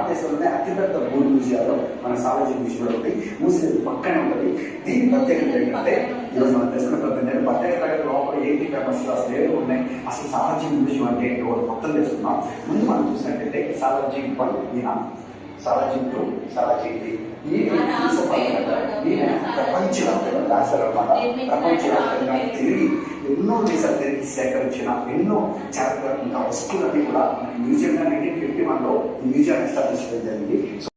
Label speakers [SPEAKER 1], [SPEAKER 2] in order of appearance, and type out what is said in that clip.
[SPEAKER 1] భారతదేశంలోనే అతిపెద్ద మూడు మ్యూజియాలు మన సాలార్జంగ్ మ్యూజియం ఒకటి మూసేది పక్కనే ఉంటుంది. దీని ప్రత్యేకత ఏంటంటే ఈరోజు మనం తెలుసుకున్న ప్రత్యేకత ప్రత్యేకత లోపల ఏంటి ఫేమస్ అసలు ఏదో ఉన్నాయి, అసలు సాలార్జంగ్ మ్యూజియం అంటే ఏంటో మొత్తం తెలుసుకున్నాం. ముందు మనం చూసినట్టయితే సాలార్జంగ్ 1 ఈయన, సాలార్జంగ్ 2, సాలార్జంగ్ 3. ఈయన ప్రపంచవ్యాప్తంగా రాశారన్నమాట. ప్రపంచవ్యాప్తంగా తిరిగి ఎన్నో దేశాలు తిరిగి సేకరించిన ఎన్నో చారిత్రాత్మక వస్తువులన్నీ కూడా మనకి మ్యూజియంగా 1951లో ఈ మ్యూజియం ఎస్టాబ్లిష్ చేయడం జరిగింది.